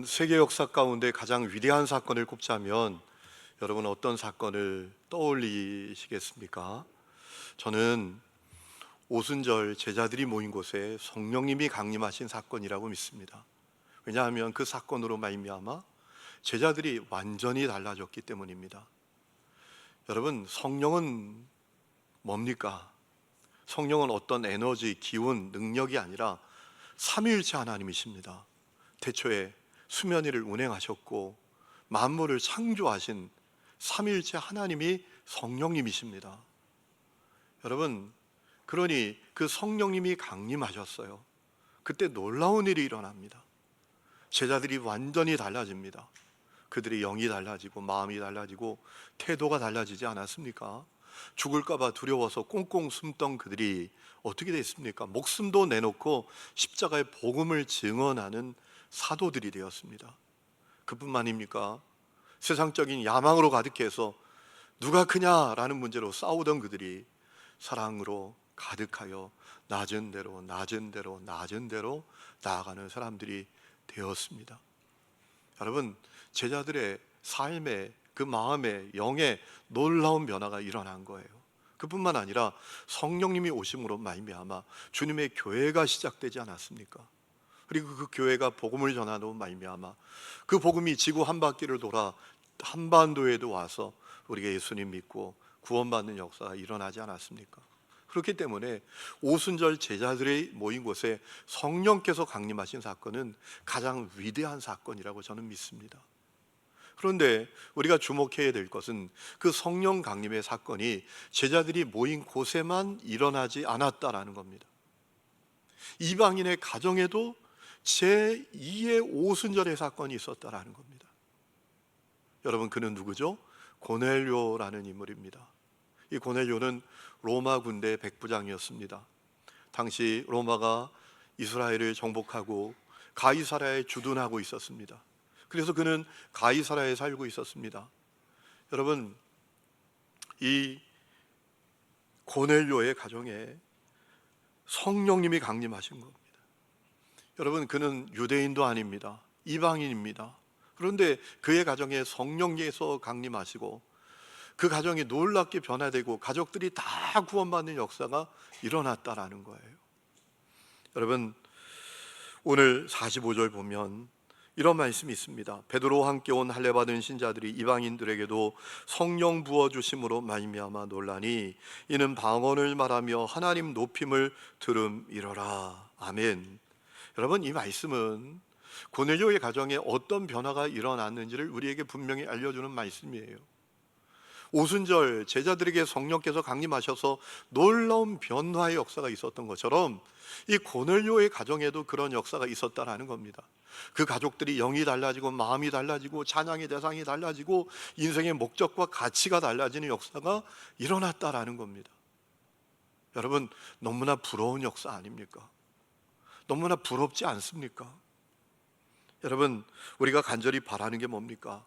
세계 역사 가운데 가장 위대한 사건을 꼽자면 여러분 어떤 사건을 떠올리시겠습니까? 저는 오순절 제자들이 모인 곳에 성령님이 강림하신 사건이라고 믿습니다. 왜냐하면 그 사건으로 말미암아 제자들이 완전히 달라졌기 때문입니다. 여러분, 성령은 뭡니까? 성령은 어떤 에너지, 기운, 능력이 아니라 삼위일체 하나님이십니다. 태초에 수면 위를 운행하셨고 만물을 창조하신 삼위일체 하나님이 성령님이십니다. 여러분, 그러니 그 성령님이 강림하셨어요. 그때 놀라운 일이 일어납니다. 제자들이 완전히 달라집니다. 그들의 영이 달라지고 마음이 달라지고 태도가 달라지지 않았습니까? 죽을까 봐 두려워서 꽁꽁 숨던 그들이 어떻게 됐습니까? 목숨도 내놓고 십자가의 복음을 증언하는 사도들이 되었습니다. 그뿐만입니까? 세상적인 야망으로 가득해서 누가 크냐라는 문제로 싸우던 그들이 사랑으로 가득하여 낮은 대로 낮은 대로 낮은 대로 나아가는 사람들이 되었습니다. 여러분, 제자들의 삶에 그 마음의 영의 놀라운 변화가 일어난 거예요. 그뿐만 아니라 성령님이 오심으로 말미암아 주님의 교회가 시작되지 않았습니까? 그리고 그 교회가 복음을 전하는 말미암아 그 복음이 지구 한 바퀴를 돌아 한반도에도 와서 우리가 예수님 믿고 구원받는 역사가 일어나지 않았습니까? 그렇기 때문에 오순절 제자들이 모인 곳에 성령께서 강림하신 사건은 가장 위대한 사건이라고 저는 믿습니다. 그런데 우리가 주목해야 될 것은 그 성령 강림의 사건이 제자들이 모인 곳에만 일어나지 않았다라는 겁니다. 이방인의 가정에도 제2의 오순절의 사건이 있었다라는 겁니다. 여러분, 그는 누구죠? 고넬료라는 인물입니다. 이 고넬료는 로마 군대 백부장이었습니다. 당시 로마가 이스라엘을 정복하고 가이사랴에 주둔하고 있었습니다. 그래서 그는 가이사랴에 살고 있었습니다. 여러분, 이 고넬료의 가정에 성령님이 강림하신 겁니다. 여러분, 그는 유대인도 아닙니다. 이방인입니다. 그런데 그의 가정에 성령께서 강림하시고 그 가정이 놀랍게 변화되고 가족들이 다 구원받는 역사가 일어났다라는 거예요. 여러분, 오늘 45절 보면 이런 말씀이 있습니다. 베드로와 함께 온 할례 받은 신자들이 이방인들에게도 성령 부어 주심으로 말미암아 놀라니 이는 방언을 말하며 하나님 높임을 들음이로라. 아멘. 여러분, 이 말씀은 고넬료의 가정에 어떤 변화가 일어났는지를 우리에게 분명히 알려주는 말씀이에요. 오순절 제자들에게 성령께서 강림하셔서 놀라운 변화의 역사가 있었던 것처럼 이 고넬료의 가정에도 그런 역사가 있었다라는 겁니다. 그 가족들이 영이 달라지고 마음이 달라지고 찬양의 대상이 달라지고 인생의 목적과 가치가 달라지는 역사가 일어났다라는 겁니다. 여러분, 너무나 부러운 역사 아닙니까? 너무나 부럽지 않습니까? 여러분, 우리가 간절히 바라는 게 뭡니까?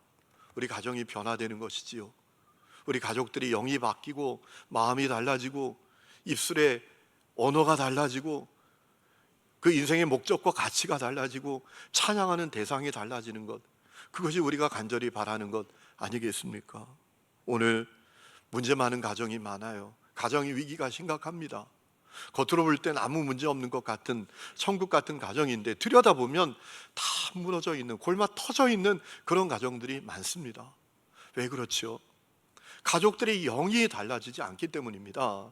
우리 가정이 변화되는 것이지요. 우리 가족들이 영이 바뀌고 마음이 달라지고 입술의 언어가 달라지고 그 인생의 목적과 가치가 달라지고 찬양하는 대상이 달라지는 것, 그것이 우리가 간절히 바라는 것 아니겠습니까? 오늘 문제 많은 가정이 많아요. 가정의 위기가 심각합니다. 겉으로 볼 땐 아무 문제 없는 것 같은 천국 같은 가정인데 들여다보면 다 무너져 있는, 골마 터져 있는 그런 가정들이 많습니다. 왜 그렇죠? 가족들의 영이 달라지지 않기 때문입니다.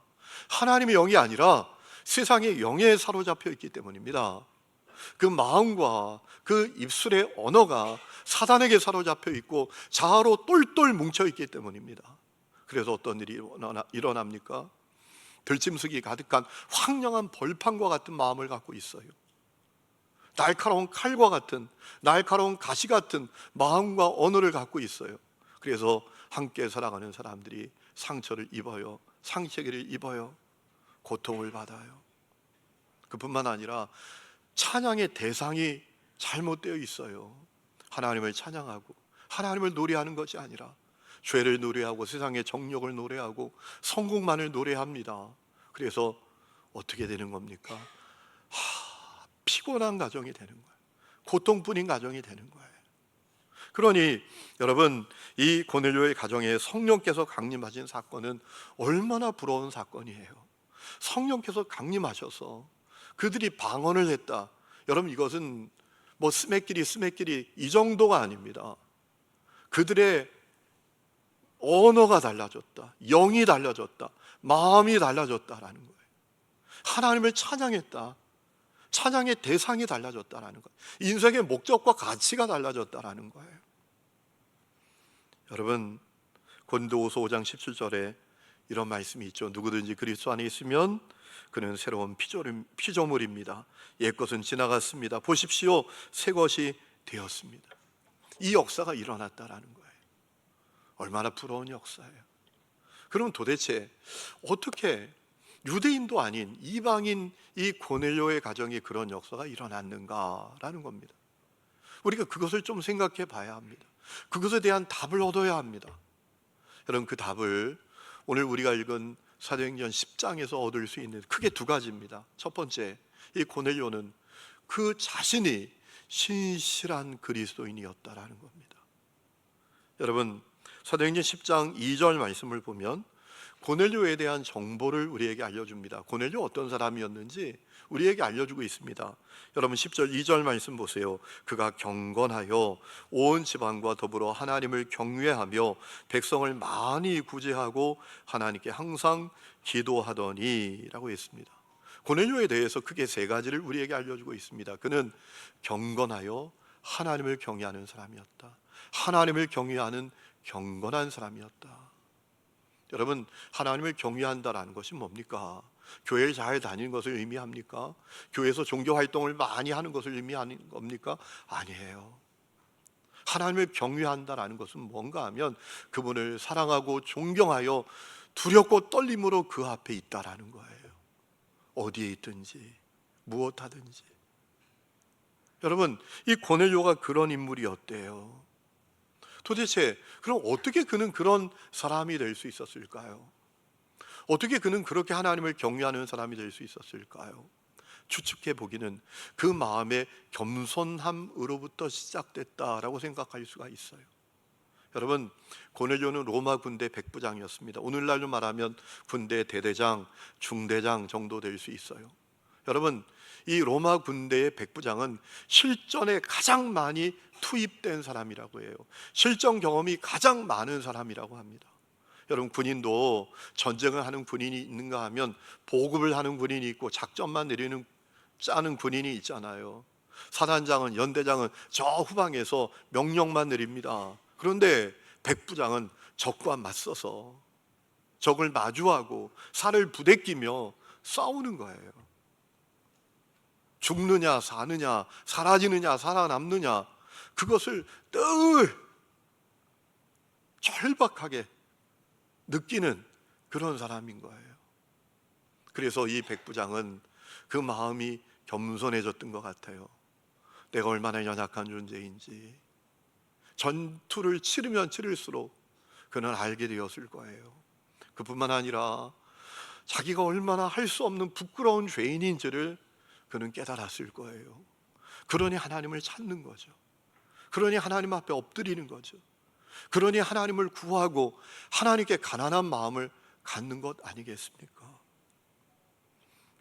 하나님의 영이 아니라 세상의 영에 사로잡혀 있기 때문입니다. 그 마음과 그 입술의 언어가 사단에게 사로잡혀 있고 자아로 똘똘 뭉쳐 있기 때문입니다. 그래서 어떤 일이 일어납니까? 들짐승이 가득한 황량한 벌판과 같은 마음을 갖고 있어요. 날카로운 칼과 같은, 날카로운 가시 같은 마음과 언어를 갖고 있어요. 그래서 함께 살아가는 사람들이 상처를 입어요. 상처를 입어요. 고통을 받아요. 그뿐만 아니라 찬양의 대상이 잘못되어 있어요. 하나님을 찬양하고 하나님을 노래하는 것이 아니라 죄를 노래하고 세상의 정욕을 노래하고 성공만을 노래합니다. 그래서 어떻게 되는 겁니까? 피곤한 가정이 되는 거예요. 고통뿐인 가정이 되는 거예요. 그러니 여러분, 이 고넬료의 가정에 성령께서 강림하신 사건은 얼마나 부러운 사건이에요. 성령께서 강림하셔서 그들이 방언을 했다. 여러분, 이것은 뭐 스매끼리 이 정도가 아닙니다. 그들의 언어가 달라졌다, 영이 달라졌다, 마음이 달라졌다라는 거예요. 하나님을 찬양했다. 찬양의 대상이 달라졌다라는 거예요. 인생의 목적과 가치가 달라졌다라는 거예요. 여러분, 고린도후서 5장 17절에 이런 말씀이 있죠. 누구든지 그리스도 안에 있으면 그는 새로운 피조물입니다. 옛것은 지나갔습니다. 보십시오, 새 것이 되었습니다. 이 역사가 일어났다라는 거예요. 얼마나 부러운 역사예요. 그럼 도대체 어떻게 유대인도 아닌 이방인 이 고넬료의 가정에 그런 역사가 일어났는가라는 겁니다. 우리가 그것을 좀 생각해 봐야 합니다. 그것에 대한 답을 얻어야 합니다. 여러분, 그 답을 오늘 우리가 읽은 사도행전 10장에서 얻을 수 있는 크게 두 가지입니다. 첫 번째, 이 고넬료는 그 자신이 신실한 그리스도인이었다라는 겁니다. 여러분, 사도행전 10장 2절 말씀을 보면 고넬료에 대한 정보를 우리에게 알려줍니다. 고넬료 어떤 사람이었는지 우리에게 알려주고 있습니다. 여러분, 10절 2절 말씀 보세요. 그가 경건하여 온 지방과 더불어 하나님을 경외하며 백성을 많이 구제하고 하나님께 항상 기도하더니 라고 했습니다. 고넬료에 대해서 크게 세 가지를 우리에게 알려주고 있습니다. 그는 경건하여 하나님을 경외하는 사람이었다. 하나님을 경외하는 경건한 사람이었다. 여러분, 하나님을 경외한다라는 것이 뭡니까? 교회를 잘 다니는 것을 의미합니까? 교회에서 종교 활동을 많이 하는 것을 의미하는 겁니까? 아니에요. 하나님을 경외한다라는 것은 뭔가 하면 그분을 사랑하고 존경하여 두렵고 떨림으로 그 앞에 있다라는 거예요. 어디에 있든지 무엇하든지. 여러분, 이 고넬료가 그런 인물이었대요. 도대체 그럼 어떻게 그는 그런 사람이 될 수 있었을까요? 어떻게 그는 그렇게 하나님을 경외하는 사람이 될 수 있었을까요? 추측해 보기는 그 마음의 겸손함으로부터 시작됐다라고 생각할 수가 있어요. 여러분, 고넬료는 로마 군대 백부장이었습니다. 오늘날로 말하면 군대 대대장, 중대장 정도 될 수 있어요. 여러분, 이 로마 군대의 백부장은 실전에 가장 많이 투입된 사람이라고 해요. 실전 경험이 가장 많은 사람이라고 합니다. 여러분, 군인도 전쟁을 하는 군인이 있는가 하면 보급을 하는 군인이 있고 작전만 짜는 군인이 있잖아요. 사단장은, 연대장은 저 후방에서 명령만 내립니다. 그런데 백부장은 적과 맞서서 적을 마주하고 살을 부대끼며 싸우는 거예요. 죽느냐 사느냐, 사라지느냐 살아남느냐, 그것을 늘 절박하게 느끼는 그런 사람인 거예요. 그래서 이 백부장은 그 마음이 겸손해졌던 것 같아요. 내가 얼마나 연약한 존재인지 전투를 치르면 치를수록 그는 알게 되었을 거예요. 그뿐만 아니라 자기가 얼마나 할 수 없는 부끄러운 죄인인지를 그는 깨달았을 거예요. 그러니 하나님을 찾는 거죠. 그러니 하나님 앞에 엎드리는 거죠. 그러니 하나님을 구하고 하나님께 가난한 마음을 갖는 것 아니겠습니까?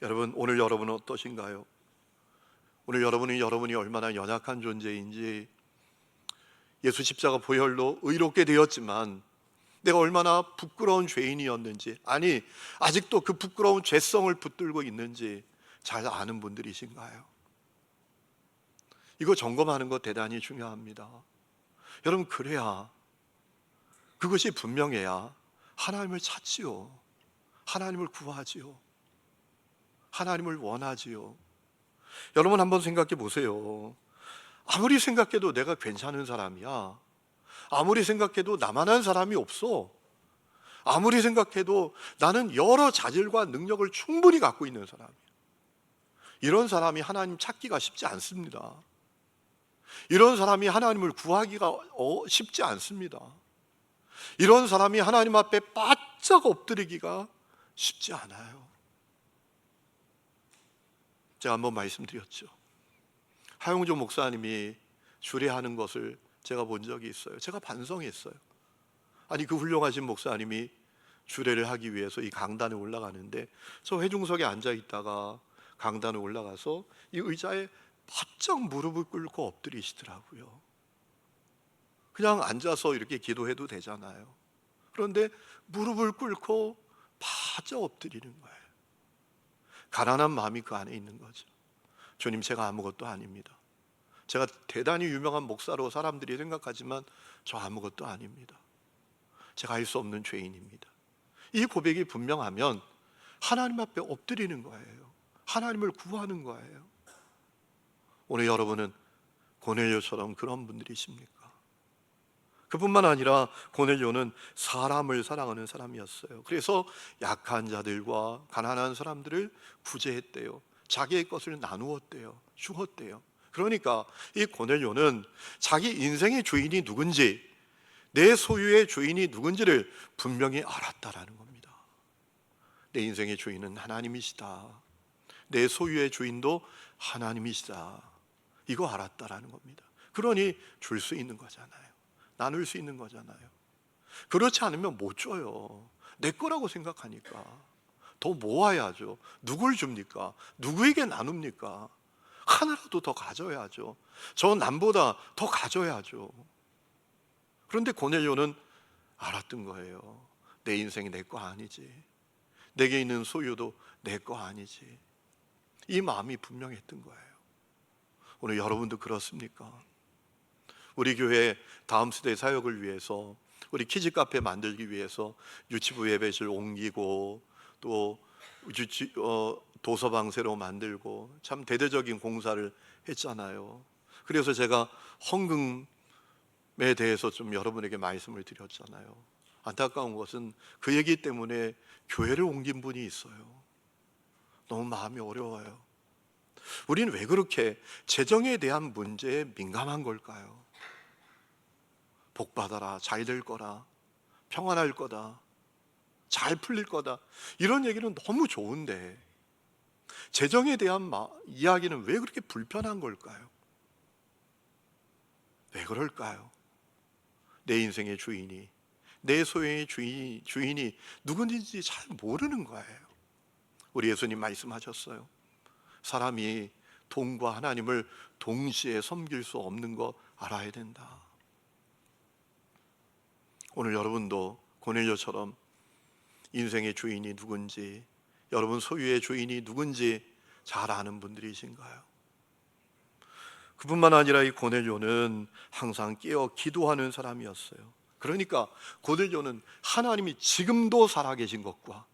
여러분, 오늘 여러분은 어떠신가요? 오늘 여러분이 얼마나 연약한 존재인지, 예수 십자가 보혈로 의롭게 되었지만 내가 얼마나 부끄러운 죄인이었는지, 아니 아직도 그 부끄러운 죄성을 붙들고 있는지 잘 아는 분들이신가요? 이거 점검하는 것 대단히 중요합니다. 여러분, 그래야, 그것이 분명해야 하나님을 찾지요. 하나님을 구하지요. 하나님을 원하지요. 여러분, 한번 생각해 보세요. 아무리 생각해도 내가 괜찮은 사람이야. 아무리 생각해도 나만한 사람이 없어. 아무리 생각해도 나는 여러 자질과 능력을 충분히 갖고 있는 사람이야. 이런 사람이 하나님 찾기가 쉽지 않습니다. 이런 사람이 하나님을 구하기가 쉽지 않습니다. 이런 사람이 하나님 앞에 바짝 엎드리기가 쉽지 않아요. 제가 한번 말씀드렸죠. 하용조 목사님이 주례하는 것을 제가 본 적이 있어요. 제가 반성했어요. 아니, 그 훌륭하신 목사님이 주례를 하기 위해서 이 강단에 올라가는데 저 회중석에 앉아 있다가 강단에 올라가서 이 의자에 바짝 무릎을 꿇고 엎드리시더라고요. 그냥 앉아서 이렇게 기도해도 되잖아요. 그런데 무릎을 꿇고 바짝 엎드리는 거예요. 가난한 마음이 그 안에 있는 거죠. 주님, 제가 아무것도 아닙니다. 제가 대단히 유명한 목사로 사람들이 생각하지만 저 아무것도 아닙니다. 제가 할 수 없는 죄인입니다. 이 고백이 분명하면 하나님 앞에 엎드리는 거예요. 하나님을 구하는 거예요. 오늘 여러분은 고넬료처럼 그런 분들이십니까? 그뿐만 아니라 고넬료는 사람을 사랑하는 사람이었어요. 그래서 약한 자들과 가난한 사람들을 구제했대요. 자기의 것을 나누었대요. 주었대요. 그러니까 이 고넬료는 자기 인생의 주인이 누군지, 내 소유의 주인이 누군지를 분명히 알았다라는 겁니다. 내 인생의 주인은 하나님이시다. 내 소유의 주인도 하나님이시다. 이거 알았다라는 겁니다. 그러니 줄 수 있는 거잖아요. 나눌 수 있는 거잖아요. 그렇지 않으면 못 줘요. 내 거라고 생각하니까 더 모아야죠. 누굴 줍니까? 누구에게 나눕니까? 하나라도 더 가져야죠. 저 남보다 더 가져야죠. 그런데 고넬료는 알았던 거예요. 내 인생이 내 거 아니지. 내게 있는 소유도 내 거 아니지. 이 마음이 분명했던 거예요. 오늘 여러분도 그렇습니까? 우리 교회 다음 세대 사역을 위해서, 우리 키즈 카페 만들기 위해서 유치부 예배실 옮기고 또 도서방 새로 만들고 참 대대적인 공사를 했잖아요. 그래서 제가 헌금에 대해서 좀 여러분에게 말씀을 드렸잖아요. 안타까운 것은 그 얘기 때문에 교회를 옮긴 분이 있어요. 너무 마음이 어려워요. 우리는 왜 그렇게 재정에 대한 문제에 민감한 걸까요? 복 받아라, 잘 될 거라, 평안할 거다, 잘 풀릴 거다, 이런 얘기는 너무 좋은데 재정에 대한 이야기는 왜 그렇게 불편한 걸까요? 왜 그럴까요? 내 인생의 주인이, 내 소유의 주인이 누구인지 잘 모르는 거예요. 우리 예수님 말씀하셨어요. 사람이 돈과 하나님을 동시에 섬길 수 없는 거 알아야 된다. 오늘 여러분도 고넬료처럼 인생의 주인이 누군지, 여러분 소유의 주인이 누군지 잘 아는 분들이신가요? 그뿐만 아니라 이 고넬료는 항상 깨어 기도하는 사람이었어요. 그러니까 고넬료는 하나님이 지금도 살아계신 것과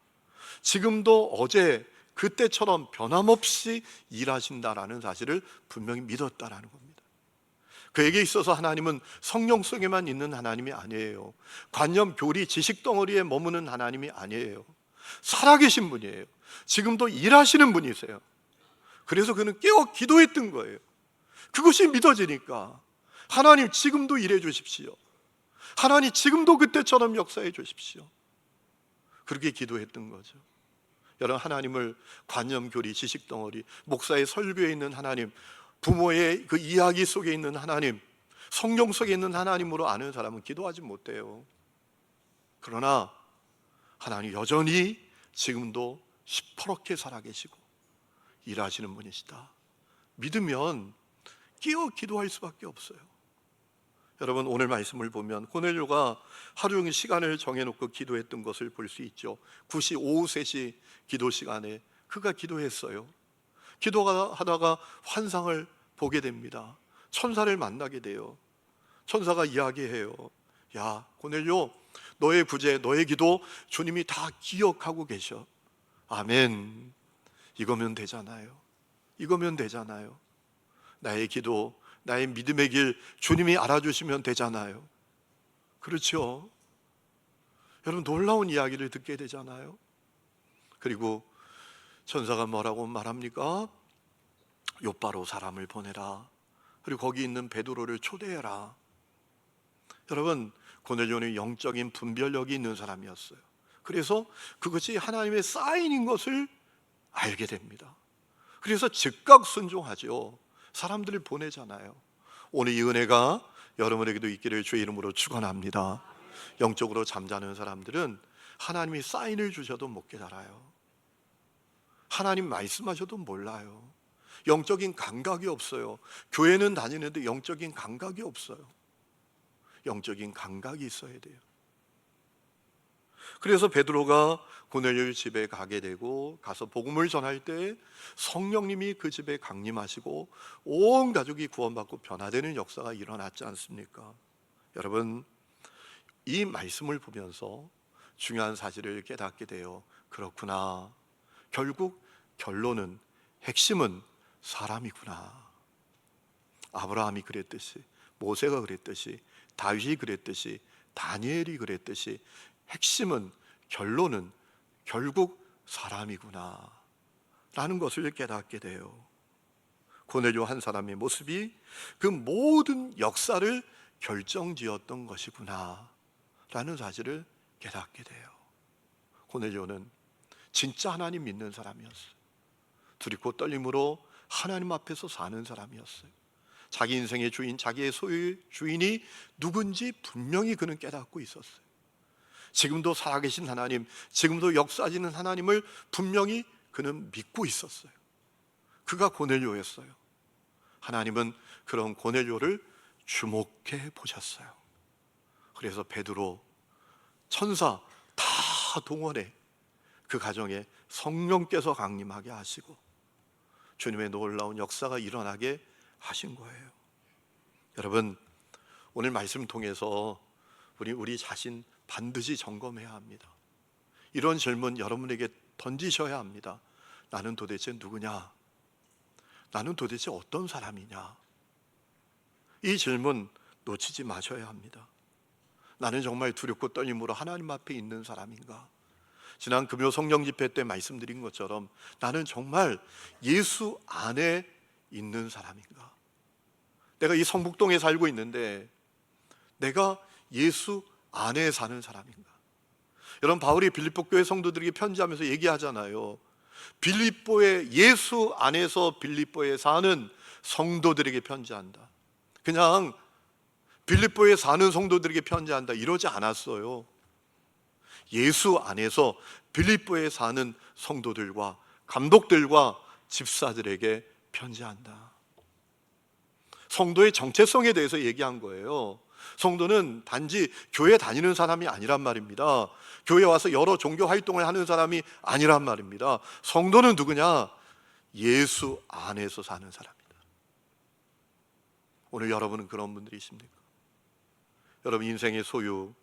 지금도 어제 그때처럼 변함없이 일하신다라는 사실을 분명히 믿었다라는 겁니다. 그에게 있어서 하나님은 성령 속에만 있는 하나님이 아니에요. 관념, 교리, 지식 덩어리에 머무는 하나님이 아니에요. 살아계신 분이에요. 지금도 일하시는 분이세요. 그래서 그는 깨어 기도했던 거예요. 그것이 믿어지니까 하나님 지금도 일해 주십시오. 하나님 지금도 그때처럼 역사해 주십시오. 그렇게 기도했던 거죠. 여러분, 하나님을 관념, 교리, 지식 덩어리, 목사의 설교에 있는 하나님, 부모의 그 이야기 속에 있는 하나님, 성경 속에 있는 하나님으로 아는 사람은 기도하지 못해요. 그러나 하나님 여전히 지금도 시퍼렇게 살아계시고 일하시는 분이시다 믿으면 끼어 기도할 수밖에 없어요. 여러분, 오늘 말씀을 보면 고넬료가 하루 종일 시간을 정해놓고 기도했던 것을 볼 수 있죠. 9시, 오후 3시 기도 시간에 그가 기도했어요. 기도하다가 환상을 보게 됩니다. 천사를 만나게 돼요. 천사가 이야기해요. 야, 고넬료, 너의 구제, 너의 기도 주님이 다 기억하고 계셔. 아멘. 이거면 되잖아요. 이거면 되잖아요. 나의 기도, 나의 믿음의 길 주님이 알아주시면 되잖아요. 그렇죠? 여러분, 놀라운 이야기를 듣게 되잖아요. 그리고 천사가 뭐라고 말합니까? 욥바로 사람을 보내라. 그리고 거기 있는 베드로를 초대해라. 여러분, 고넬료는 영적인 분별력이 있는 사람이었어요. 그래서 그것이 하나님의 사인인 것을 알게 됩니다. 그래서 즉각 순종하죠. 사람들을 보내잖아요. 오늘 이 은혜가 여러분에게도 있기를 주의 이름으로 축원합니다. 영적으로 잠자는 사람들은 하나님이 사인을 주셔도 못 깨달아요. 하나님 말씀하셔도 몰라요. 영적인 감각이 없어요. 교회는 다니는데 영적인 감각이 없어요. 영적인 감각이 있어야 돼요. 그래서 베드로가 고넬료 집에 가게 되고 가서 복음을 전할 때 성령님이 그 집에 강림하시고 온 가족이 구원받고 변화되는 역사가 일어났지 않습니까? 여러분, 이 말씀을 보면서 중요한 사실을 깨닫게 돼요. 그렇구나. 결국 결론은, 핵심은 사람이구나. 아브라함이 그랬듯이, 모세가 그랬듯이, 다윗이 그랬듯이, 다니엘이 그랬듯이 핵심은, 결론은 결국 사람이구나 라는 것을 깨닫게 돼요. 고넬료 한 사람의 모습이 그 모든 역사를 결정지었던 것이구나 라는 사실을 깨닫게 돼요. 고넬료는 진짜 하나님 믿는 사람이었어요. 두렵고 떨림으로 하나님 앞에서 사는 사람이었어요. 자기 인생의 주인, 자기의 소유의 주인이 누군지 분명히 그는 깨닫고 있었어요. 지금도 살아계신 하나님, 지금도 역사하시는 하나님을 분명히 그는 믿고 있었어요. 그가 고넬료였어요. 하나님은 그런 고넬료를 주목해 보셨어요. 그래서 베드로, 천사 다 동원해 그 가정에 성령께서 강림하게 하시고 주님의 놀라운 역사가 일어나게 하신 거예요. 여러분, 오늘 말씀 통해서 우리 자신 반드시 점검해야 합니다. 이런 질문 여러분에게 던지셔야 합니다. 나는 도대체 누구냐? 나는 도대체 어떤 사람이냐? 이 질문 놓치지 마셔야 합니다. 나는 정말 두렵고 떨림으로 하나님 앞에 있는 사람인가? 지난 금요 성령 집회 때 말씀드린 것처럼 나는 정말 예수 안에 있는 사람인가? 내가 이 성북동에 살고 있는데 내가 예수 안에 사는 사람인가? 여러분, 바울이 빌립보 교회 성도들에게 편지하면서 얘기하잖아요. 빌립보의 예수 안에서 빌립보에 사는 성도들에게 편지한다. 그냥 빌립보에 사는 성도들에게 편지한다 이러지 않았어요. 예수 안에서 빌립보에 사는 성도들과 감독들과 집사들에게 편지한다. 성도의 정체성에 대해서 얘기한 거예요. 성도는 단지 교회 다니는 사람이 아니란 말입니다. 교회 와서 여러 종교 활동을 하는 사람이 아니란 말입니다. 성도는 누구냐? 예수 안에서 사는 사람이다. 오늘 여러분은 그런 분들이십니까? 여러분 인생의 소유,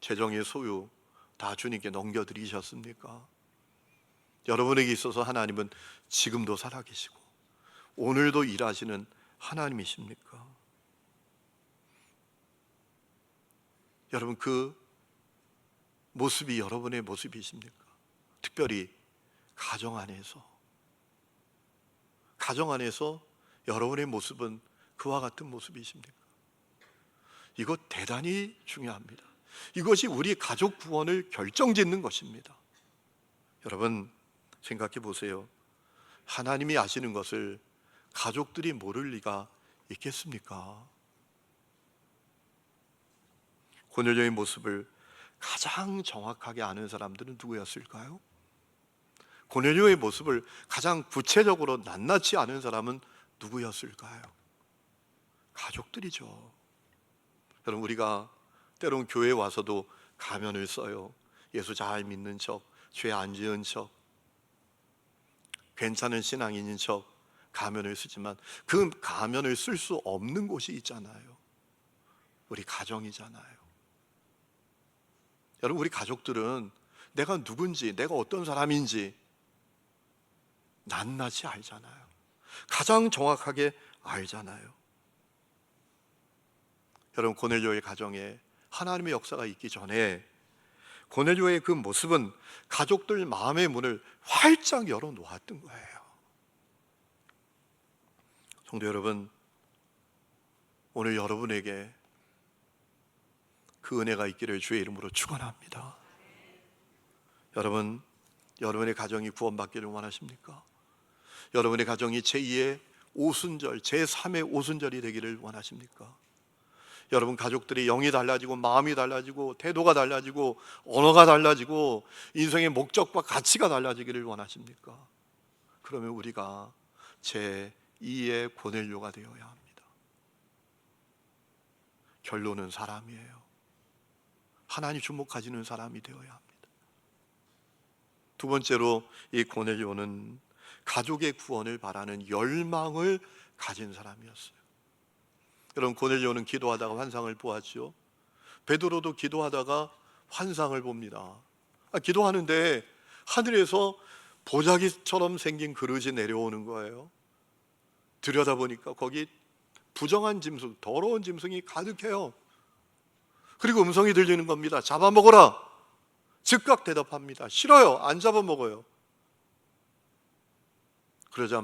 재정의 소유 다 주님께 넘겨드리셨습니까? 여러분에게 있어서 하나님은 지금도 살아계시고 오늘도 일하시는 하나님이십니까? 여러분, 그 모습이 여러분의 모습이십니까? 특별히 가정 안에서 여러분의 모습은 그와 같은 모습이십니까? 이거 대단히 중요합니다. 이것이 우리 가족 구원을 결정짓는 것입니다. 여러분 생각해 보세요. 하나님이 아시는 것을 가족들이 모를 리가 있겠습니까? 고넬료의 모습을 가장 정확하게 아는 사람들은 누구였을까요? 고넬료의 모습을 가장 구체적으로 낱낱이 아는 사람은 누구였을까요? 가족들이죠. 여러분, 우리가 때론 교회에 와서도 가면을 써요. 예수 잘 믿는 척, 죄 안 지은 척, 괜찮은 신앙인인 척 가면을 쓰지만 그 가면을 쓸 수 없는 곳이 있잖아요. 우리 가정이잖아요. 여러분, 우리 가족들은 내가 누군지, 내가 어떤 사람인지 낱낱이 알잖아요. 가장 정확하게 알잖아요. 여러분, 고넬료의 가정에 하나님의 역사가 있기 전에 고넬료의 그 모습은 가족들 마음의 문을 활짝 열어놓았던 거예요. 성도 여러분, 오늘 여러분에게 그 은혜가 있기를 주의 이름으로 축원합니다. 여러분, 여러분의 가정이 구원받기를 원하십니까? 여러분의 가정이 제2의 오순절, 제3의 오순절이 되기를 원하십니까? 여러분 가족들이 영이 달라지고 마음이 달라지고 태도가 달라지고 언어가 달라지고 인생의 목적과 가치가 달라지기를 원하십니까? 그러면 우리가 제2의 고넬료가 되어야 합니다. 결론은 사람이에요. 하나님 주목하시는 사람이 되어야 합니다. 두 번째로 이 고넬료는 가족의 구원을 바라는 열망을 가진 사람이었어요. 여러분, 고넬료는 기도하다가 환상을 보았죠. 베드로도 기도하다가 환상을 봅니다. 기도하는데 하늘에서 보자기처럼 생긴 그릇이 내려오는 거예요. 들여다보니까 거기 부정한 짐승, 더러운 짐승이 가득해요. 그리고 음성이 들리는 겁니다. 잡아먹어라. 즉각 대답합니다. 싫어요. 안 잡아먹어요. 그러자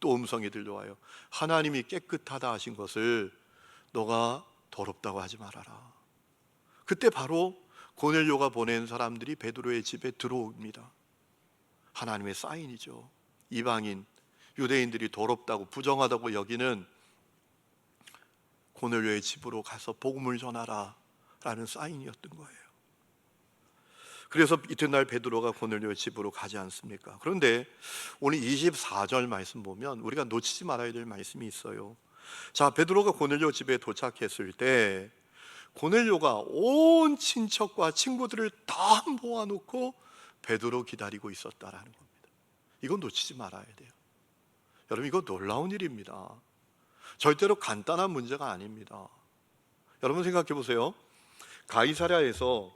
또 음성이 들려와요. 하나님이 깨끗하다 하신 것을 너가 더럽다고 하지 말아라. 그때 바로 고넬료가 보낸 사람들이 베드로의 집에 들어옵니다. 하나님의 사인이죠. 이방인, 유대인들이 더럽다고 부정하다고 여기는 고넬료의 집으로 가서 복음을 전하라 라는 사인이었던 거예요. 그래서 이튿날 베드로가 고넬료의 집으로 가지 않습니까? 그런데 오늘 24절 말씀 보면 우리가 놓치지 말아야 될 말씀이 있어요. 자, 베드로가 고넬료 집에 도착했을 때 고넬료가 온 친척과 친구들을 다 모아놓고 베드로 기다리고 있었다라는 겁니다. 이건 놓치지 말아야 돼요. 여러분, 이거 놀라운 일입니다. 절대로 간단한 문제가 아닙니다. 여러분 생각해 보세요. 가이사랴에서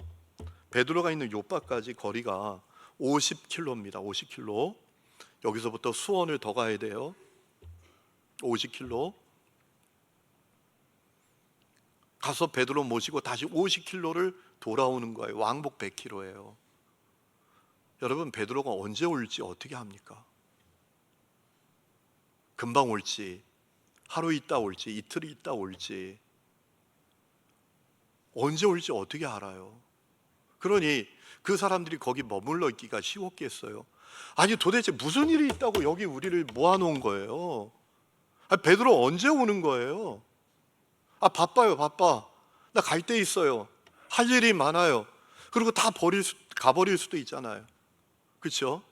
베드로가 있는 요빠까지 거리가 50km입니다. 50km. 여기서부터 수원을 더 가야 돼요. 50km. 가서 베드로 모시고 다시 50km를 돌아오는 거예요. 왕복 100km예요. 여러분, 베드로가 언제 올지 어떻게 합니까? 금방 올지, 하루 있다 올지, 이틀 있다 올지, 언제 올지 어떻게 알아요? 그러니 그 사람들이 거기 머물러 있기가 쉬웠겠어요? 아니, 도대체 무슨 일이 있다고 여기 우리를 모아놓은 거예요? 베드로 언제 오는 거예요? 바빠요, 바빠. 나 갈 데 있어요. 할 일이 많아요. 그리고 다 가버릴 수도 있잖아요. 그렇죠?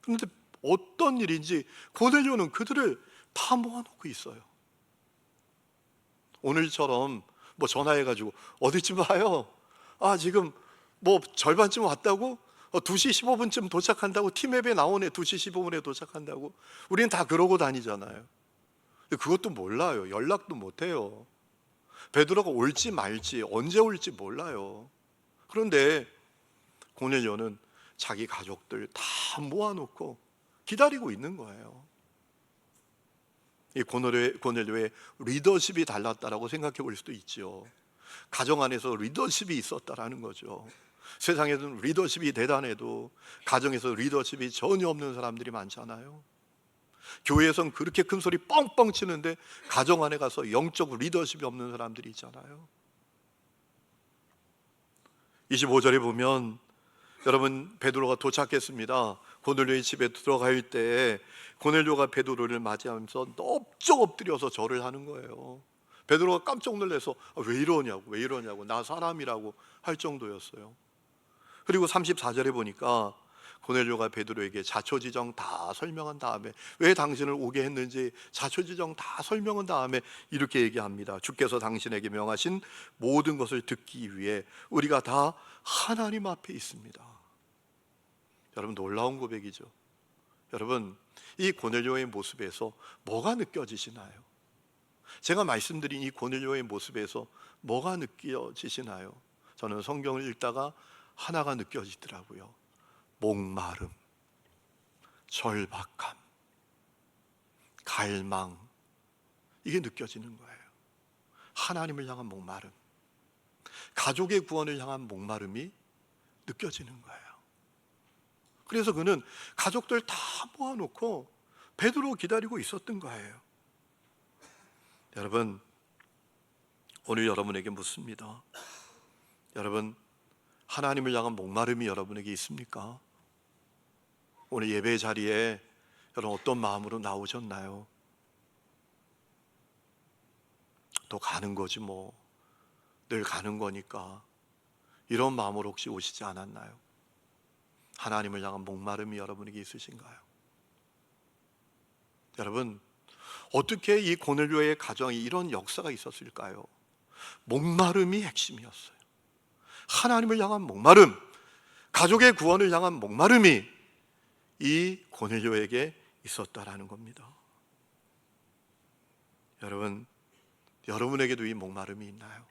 그런데 어떤 일인지 고넬료는 그들을 다 모아놓고 있어요. 오늘처럼 전화해가지고 어디쯤 와요? 지금 절반쯤 왔다고? 2시 15분쯤 도착한다고? 티맵에 나오네. 2시 15분에 도착한다고? 우리는 다 그러고 다니잖아요. 그것도 몰라요. 연락도 못해요. 베드로가 올지 말지, 언제 올지 몰라요. 그런데 고넬료는 자기 가족들 다 모아놓고 기다리고 있는 거예요. 이 고넬료의 리더십이 달랐다라고 생각해 볼 수도 있죠. 가정 안에서 리더십이 있었다라는 거죠. 세상에는 리더십이 대단해도 가정에서 리더십이 전혀 없는 사람들이 많잖아요. 교회에선 그렇게 큰 소리 뻥뻥 치는데 가정 안에 가서 영적 리더십이 없는 사람들이 있잖아요. 25절에 보면 여러분, 베드로가 도착했습니다. 고넬료의 집에 들어갈 때 고넬료가 베드로를 맞이하면서 넙적 엎드려서 절을 하는 거예요. 베드로가 깜짝 놀라서 왜 이러냐고 나 사람이라고 할 정도였어요. 그리고 34절에 보니까 고넬료가 베드로에게 자초지정 다 설명한 다음에, 왜 당신을 오게 했는지 자초지정 다 설명한 다음에 이렇게 얘기합니다. 주께서 당신에게 명하신 모든 것을 듣기 위해 우리가 다 하나님 앞에 있습니다. 여러분, 놀라운 고백이죠. 여러분, 이 고넬료의 모습에서 뭐가 느껴지시나요? 제가 말씀드린 이 고넬료의 모습에서 뭐가 느껴지시나요? 저는 성경을 읽다가 하나가 느껴지더라고요. 목마름, 절박함, 갈망, 이게 느껴지는 거예요. 하나님을 향한 목마름, 가족의 구원을 향한 목마름이 느껴지는 거예요. 그래서 그는 가족들 다 모아놓고 베드로 기다리고 있었던 거예요. 여러분, 오늘 여러분에게 묻습니다. 여러분, 하나님을 향한 목마름이 여러분에게 있습니까? 오늘 예배 자리에 여러분 어떤 마음으로 나오셨나요? 또 가는 거지 뭐, 늘 가는 거니까, 이런 마음으로 혹시 오시지 않았나요? 하나님을 향한 목마름이 여러분에게 있으신가요? 여러분, 어떻게 이 고넬료의 가정이 이런 역사가 있었을까요? 목마름이 핵심이었어요. 하나님을 향한 목마름, 가족의 구원을 향한 목마름이 이 고넬료에게 있었다라는 겁니다. 여러분, 여러분에게도 이 목마름이 있나요?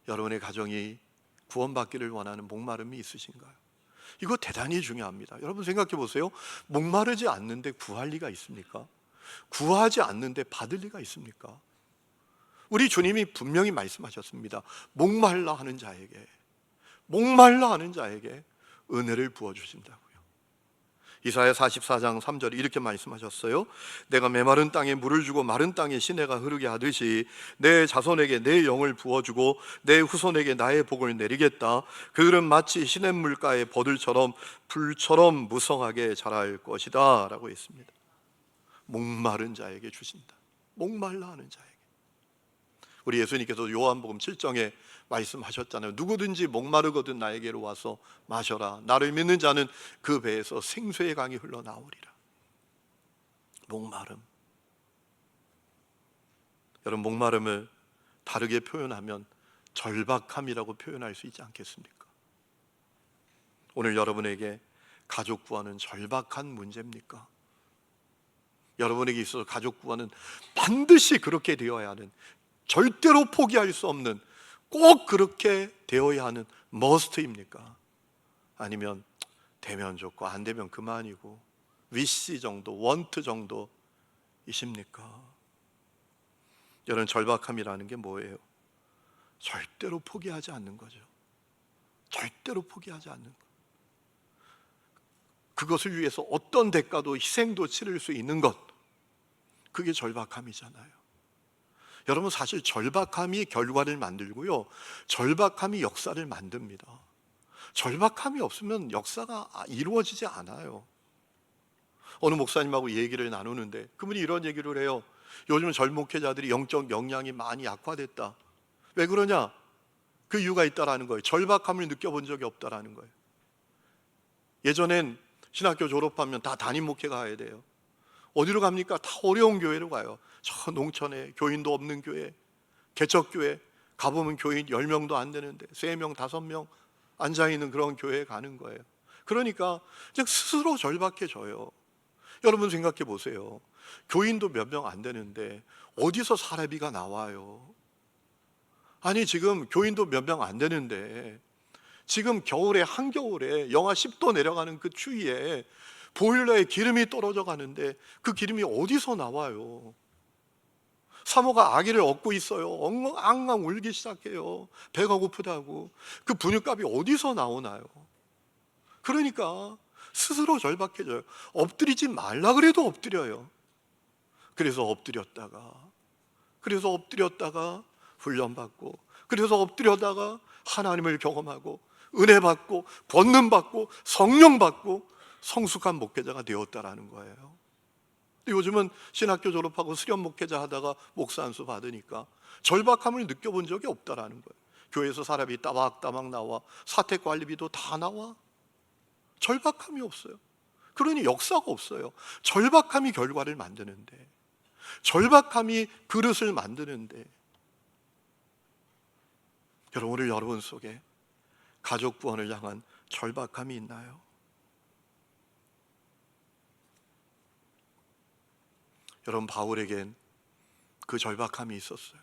여러분의 가정이 구원받기를 원하는 목마름이 있으신가요? 이거 대단히 중요합니다. 여러분 생각해 보세요. 목마르지 않는데 구할 리가 있습니까? 구하지 않는데 받을 리가 있습니까? 우리 주님이 분명히 말씀하셨습니다. 목말라 하는 자에게, 목말라 하는 자에게 은혜를 부어주신다고요. 이사야 44장 3절에 이렇게 말씀하셨어요. 내가 메마른 땅에 물을 주고 마른 땅에 시내가 흐르게 하듯이 내 자손에게 내 영을 부어주고 내 후손에게 나의 복을 내리겠다. 그들은 마치 시냇물가의 버들처럼 풀처럼 무성하게 자랄 것이다 라고 했습니다. 목마른 자에게 주신다. 목말라 하는 자에게. 우리 예수님께서 요한복음 7장에 말씀하셨잖아요. 누구든지 목마르거든 나에게로 와서 마셔라. 나를 믿는 자는 그 배에서 생수의 강이 흘러나오리라. 목마름. 여러분, 목마름을 다르게 표현하면 절박함이라고 표현할 수 있지 않겠습니까? 오늘 여러분에게 가족 구원은 절박한 문제입니까? 여러분에게 있어서 가족 구원은 반드시 그렇게 되어야 하는, 절대로 포기할 수 없는, 꼭 그렇게 되어야 하는 머스트입니까? 아니면 되면 좋고 안 되면 그만이고 위시 정도, 원트 정도이십니까? 여러분, 절박함이라는 게 뭐예요? 절대로 포기하지 않는 거죠. 절대로 포기하지 않는 것. 그것을 위해서 어떤 대가도 희생도 치를 수 있는 것, 그게 절박함이잖아요. 여러분, 사실 절박함이 결과를 만들고요, 절박함이 역사를 만듭니다. 절박함이 없으면 역사가 이루어지지 않아요. 어느 목사님하고 얘기를 나누는데 그분이 이런 얘기를 해요. 요즘 젊은 목회자들이 영적 역량이 많이 약화됐다. 왜 그러냐? 그 이유가 있다라는 거예요. 절박함을 느껴본 적이 없다라는 거예요. 예전엔 신학교 졸업하면 다 담임 목회 가야 돼요. 어디로 갑니까? 다 어려운 교회로 가요. 저 농촌에 교인도 없는 교회, 개척교회 가보면 교인 10명도 안 되는데 3명, 5명 앉아있는 그런 교회에 가는 거예요. 그러니까 그냥 스스로 절박해져요. 여러분 생각해 보세요. 교인도 몇 명 안 되는데 어디서 사례비가 나와요? 아니, 지금 교인도 몇 명 안 되는데 지금 겨울에, 한겨울에 영하 10도 내려가는 그 추위에 보일러에 기름이 떨어져 가는데 그 기름이 어디서 나와요? 사모가 아기를 얻고 있어요. 엉엉 울기 시작해요. 배가 고프다고. 그 분유값이 어디서 나오나요? 그러니까 스스로 절박해져요. 엎드리지 말라 그래도 엎드려요. 그래서 엎드렸다가 훈련받고, 그래서 엎드려다가 하나님을 경험하고 은혜 받고 권능 받고 성령 받고 성숙한 목회자가 되었다라는 거예요. 근데 요즘은 신학교 졸업하고 수련 목회자 하다가 목사 안수 받으니까 절박함을 느껴본 적이 없다라는 거예요. 교회에서 사람이 따박따박 나와, 사택관리비도 다 나와. 절박함이 없어요. 그러니 역사가 없어요. 절박함이 결과를 만드는데, 절박함이 그릇을 만드는데, 여러분, 오늘 여러분 속에 가족 구원을 향한 절박함이 있나요? 여러분, 바울에겐 그 절박함이 있었어요.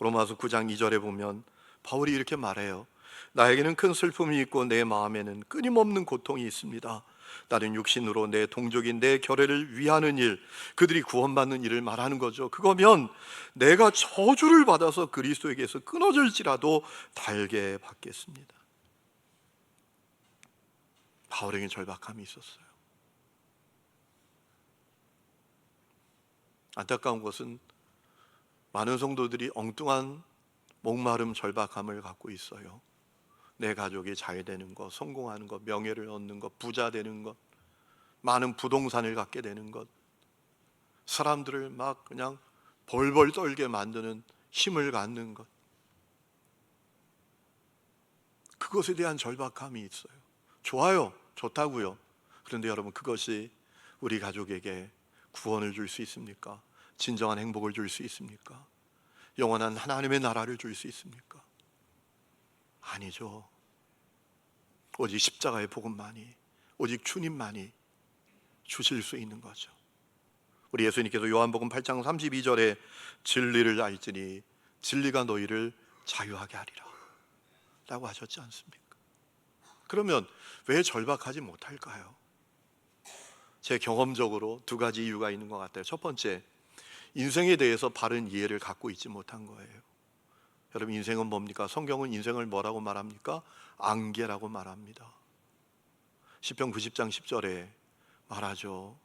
로마서 9장 2절에 보면 바울이 이렇게 말해요. 나에게는 큰 슬픔이 있고 내 마음에는 끊임없는 고통이 있습니다. 나는 육신으로 내 동족인 내 결례를 위하는 일, 그들이 구원받는 일을 말하는 거죠. 그거면 내가 저주를 받아서 그리스도에게서 끊어질지라도 달게 받겠습니다. 바울에겐 절박함이 있었어요. 안타까운 것은 많은 성도들이 엉뚱한 목마름, 절박함을 갖고 있어요. 내 가족이 잘 되는 것, 성공하는 것, 명예를 얻는 것, 부자 되는 것, 많은 부동산을 갖게 되는 것, 사람들을 막 그냥 벌벌 떨게 만드는 힘을 갖는 것, 그것에 대한 절박함이 있어요. 좋아요, 좋다고요. 그런데 여러분, 그것이 우리 가족에게 구원을 줄 수 있습니까? 진정한 행복을 줄 수 있습니까? 영원한 하나님의 나라를 줄 수 있습니까? 아니죠. 오직 십자가의 복음만이, 오직 주님만이 주실 수 있는 거죠. 우리 예수님께서 요한복음 8장 32절에 진리를 알지니 진리가 너희를 자유하게 하리라 라고 하셨지 않습니까? 그러면 왜 절박하지 못할까요? 제 경험적으로 두 가지 이유가 있는 것 같아요. 첫 번째, 인생에 대해서 바른 이해를 갖고 있지 못한 거예요. 여러분, 인생은 뭡니까? 성경은 인생을 뭐라고 말합니까? 안개라고 말합니다. 시편 90장 10절에 말하죠.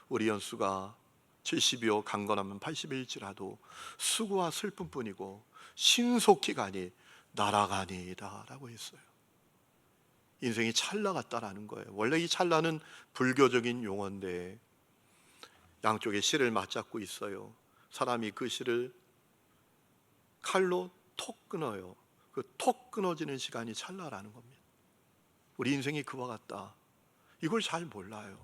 우리 연수가 70이요 강건하면 80일지라도 수고와 슬픔뿐이고 신속히 가니 날아가니이다 라고 했어요. 인생이 찰나 같다라는 거예요. 원래 이 찰나는 불교적인 용어인데 양쪽에 실을 맞잡고 있어요. 사람이 그 실을 칼로 톡 끊어요. 그 톡 끊어지는 시간이 찰나라는 겁니다. 우리 인생이 그와 같다. 이걸 잘 몰라요.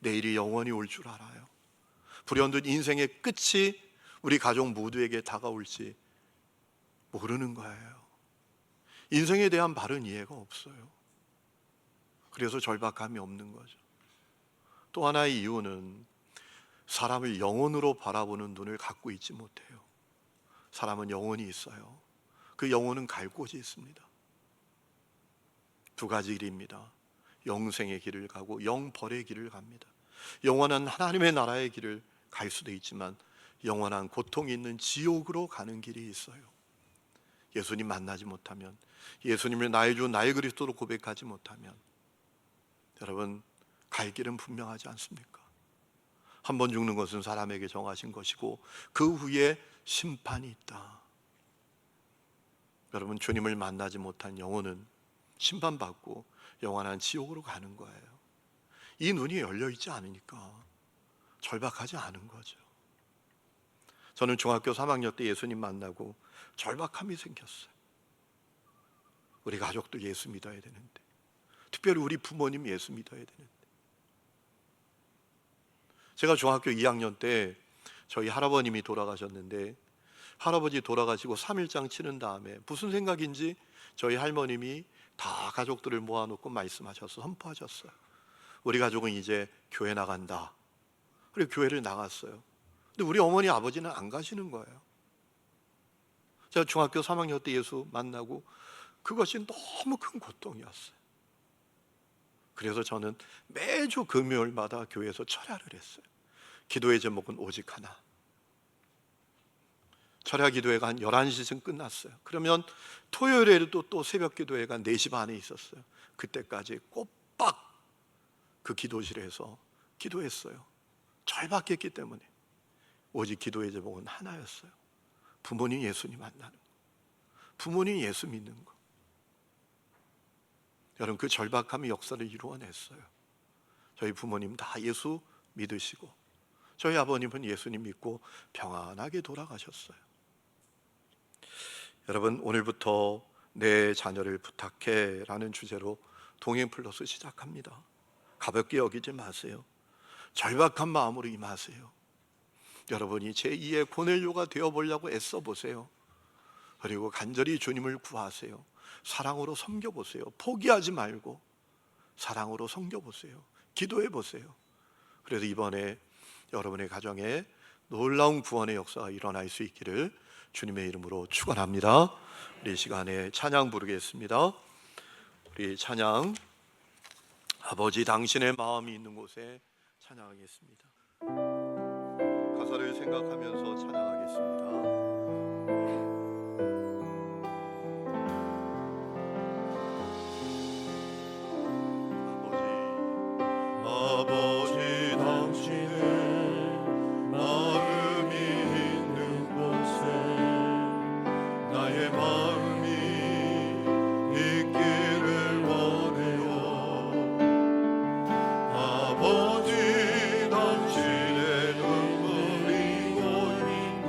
내일이 영원히 올 줄 알아요. 불현듯 인생의 끝이 우리 가족 모두에게 다가올지 모르는 거예요. 인생에 대한 바른 이해가 없어요. 그래서 절박함이 없는 거죠. 또 하나의 이유는 사람을 영혼으로 바라보는 눈을 갖고 있지 못해요. 사람은 영혼이 있어요. 그 영혼은 갈 곳이 있습니다. 두 가지 길입니다. 영생의 길을 가고 영벌의 길을 갑니다. 영원한 하나님의 나라의 길을 갈 수도 있지만 영원한 고통이 있는 지옥으로 가는 길이 있어요. 예수님 만나지 못하면, 예수님을 나의 주 나의 그리스도로 고백하지 못하면 여러분, 갈 길은 분명하지 않습니까? 한 번 죽는 것은 사람에게 정하신 것이고 그 후에 심판이 있다. 여러분, 주님을 만나지 못한 영혼은 심판받고 영원한 지옥으로 가는 거예요. 이 눈이 열려있지 않으니까 절박하지 않은 거죠. 저는 중학교 3학년 때 예수님 만나고 절박함이 생겼어요. 우리 가족도 예수 믿어야 되는데, 특별히 우리 부모님 예수 믿어야 되는데. 제가 중학교 2학년 때 저희 할아버님이 돌아가셨는데, 할아버지 돌아가시고 3일장 치는 다음에 무슨 생각인지 저희 할머님이 다 가족들을 모아놓고 말씀하셔서 선포하셨어요. 우리 가족은 이제 교회 나간다. 그리고 교회를 나갔어요. 근데 우리 어머니 아버지는 안 가시는 거예요. 제가 중학교 3학년 때 예수 만나고 그것이 너무 큰 고통이었어요. 그래서 저는 매주 금요일마다 교회에서 철야를 했어요. 기도의 제목은 오직 하나. 철야 기도회가 한 11시쯤 끝났어요. 그러면 토요일에도 또 새벽 기도회가 4시 반에 있었어요. 그때까지 꼬박 그 기도실에서 기도했어요. 절박했기 때문에. 오직 기도의 제목은 하나였어요. 부모님 예수님 만나는 거, 부모님 예수 믿는 거. 여러분, 그 절박함이 역사를 이루어냈어요. 저희 부모님 다 예수 믿으시고 저희 아버님은 예수님 믿고 평안하게 돌아가셨어요. 여러분, 오늘부터 내 자녀를 부탁해 라는 주제로 동행 플러스 시작합니다. 가볍게 여기지 마세요. 절박한 마음으로 임하세요. 여러분이 제2의 고넬료가 되어보려고 애써보세요. 그리고 간절히 주님을 구하세요. 사랑으로 섬겨보세요. 포기하지 말고 사랑으로 섬겨보세요. 기도해보세요. 그래서 이번에 여러분의 가정에 놀라운 구원의 역사가 일어날 수 있기를 주님의 이름으로 축원합니다. 우리 시간에 찬양 부르겠습니다. 우리 찬양, 아버지 당신의 마음이 있는 곳에 찬양하겠습니다. 가사를 생각하면서 찬양하겠습니다. 아버지 당신의 마음이 있는 곳에 나의 마음이 있기를 원해요. 아버지 당신의 눈물이 고인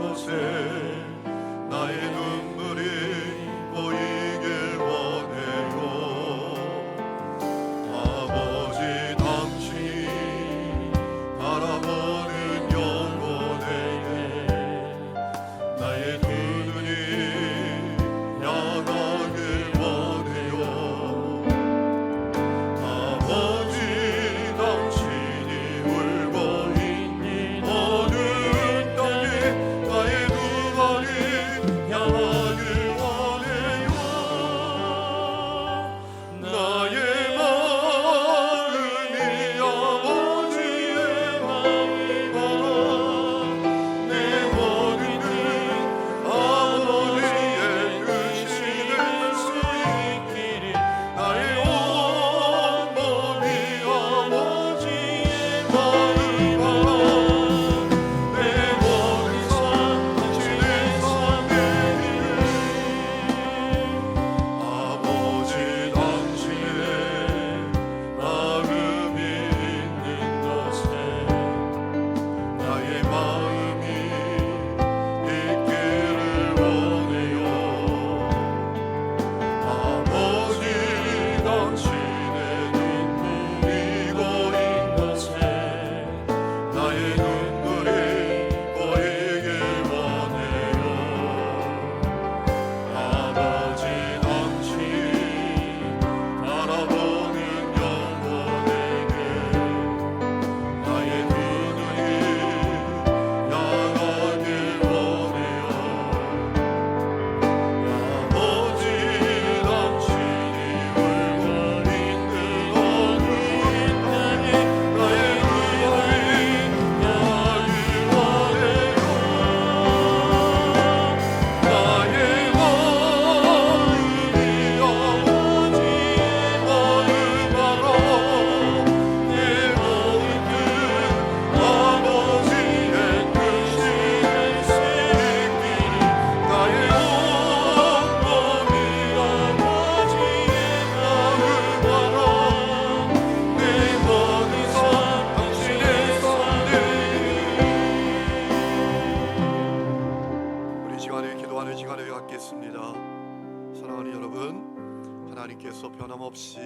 주님께서 변함없이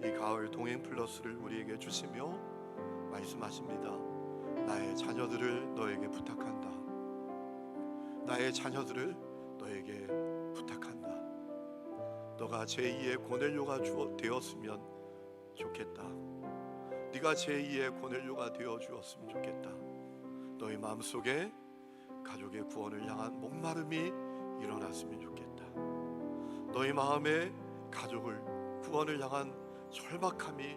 이 가을 동행 플러스를 우리에게 주시며 말씀하십니다. 나의 자녀들을 너에게 부탁한다. 나의 자녀들을 너에게 부탁한다. 너가 제2의 고넬료가 되었으면 좋겠다. 네가 제2의 고넬료가 되어 주었으면 좋겠다. 너희 마음속에 가족의 구원을 향한 목마름이 일어났으면 좋겠다. 너희 마음에 가족을 구원을 향한 절박함이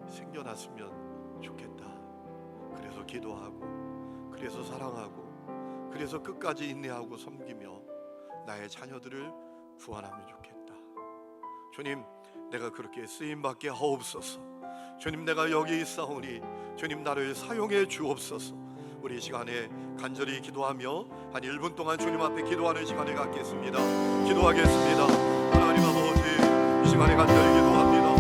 생겨났으면 좋겠다. 그래서 기도하고, 그래서 사랑하고, 그래서 끝까지 인내하고 섬기며 나의 자녀들을 구원하면 좋겠다. 주님, 내가 그렇게 쓰임받게 하옵소서. 주님, 내가 여기 있사오니 주님 나를 사용해 주옵소서. 우리 이 시간에 간절히 기도하며 한 1분 동안 주님 앞에 기도하는 시간을 갖겠습니다. 기도하겠습니다. 하나님 아버지, 이 시간에 간절히 기도합니다.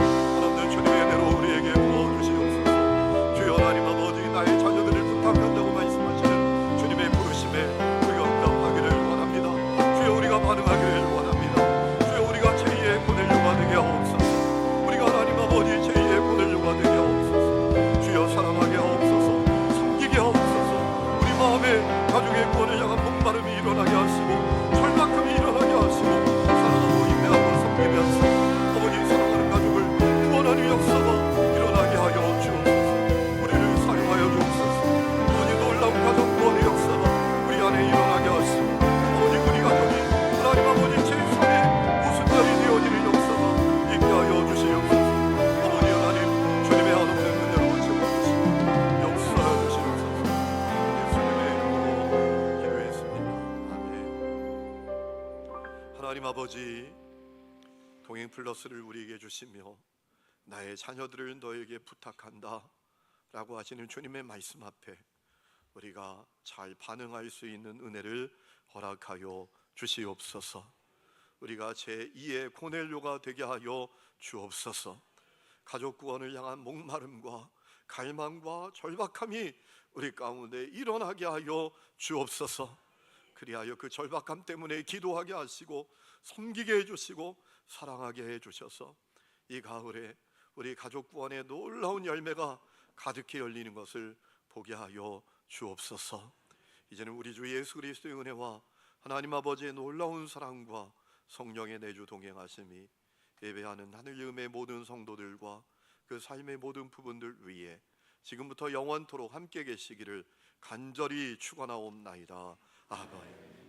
하나님 주님의 은혜로 우리에게 부어주시옵소서. 주여 하나님 아버지, 나의 자녀들을 부탁한다고 말씀하시는 주님의 부르심에 우리가 응답하기를 원합니다. 주여 우리가 반응하기를 원합니다. 주여 우리가 제2의 고넬료가 되게 하옵소서. 우리가 하나님 아버지 제2의 고넬료가 되게 하옵소서. 주여 사랑하게 하옵소서. 섬기게 하옵소서. 우리 마음에 가족의 구원을 향한 목마름이 일어나게 하시고 절박함이 일어나게 하시고 사랑하고 인내하고 섬기면서 아버지 사랑하는 가족을 구원하는 역사가 일어나게 하여 주옵소서. 우리를 사용하여 주옵소서. 아버지 놀라운 가족 구원의 역사가 우리 안에 일어나게 하시고 아버지 우리 가족이 하나님 아버지 제3의 우순자리 되어지는 역사가 있게 하여 주시옵소서. 아버지 하나님 주님의 한없는 은혜로 채워주시고 역사하여 주시옵소서. 예수님의 이름으로 기도했습니다. 아멘. 하나님 아버지, 동행 플러스를 우리에게 주시며 나의 자녀들을 너에게 부탁한다 라고 하시는 주님의 말씀 앞에 우리가 잘 반응할 수 있는 은혜를 허락하여 주시옵소서. 우리가 제2의 고넬료가 되게 하여 주옵소서. 가족 구원을 향한 목마름과 갈망과 절박함이 우리 가운데 일어나게 하여 주옵소서. 그리하여 그 절박함 때문에 기도하게 하시고 섬기게 해주시고 사랑하게 해주셔서 이 가을에 우리 가족 구원의 놀라운 열매가 가득히 열리는 것을 보게 하여 주옵소서. 이제는 우리 주 예수 그리스도의 은혜와 하나님 아버지의 놀라운 사랑과 성령의 내주 동행하심이 예배하는 하늘음의 모든 성도들과 그 삶의 모든 부분들 위에 지금부터 영원토록 함께 계시기를 간절히 축원하옵나이다. 아멘.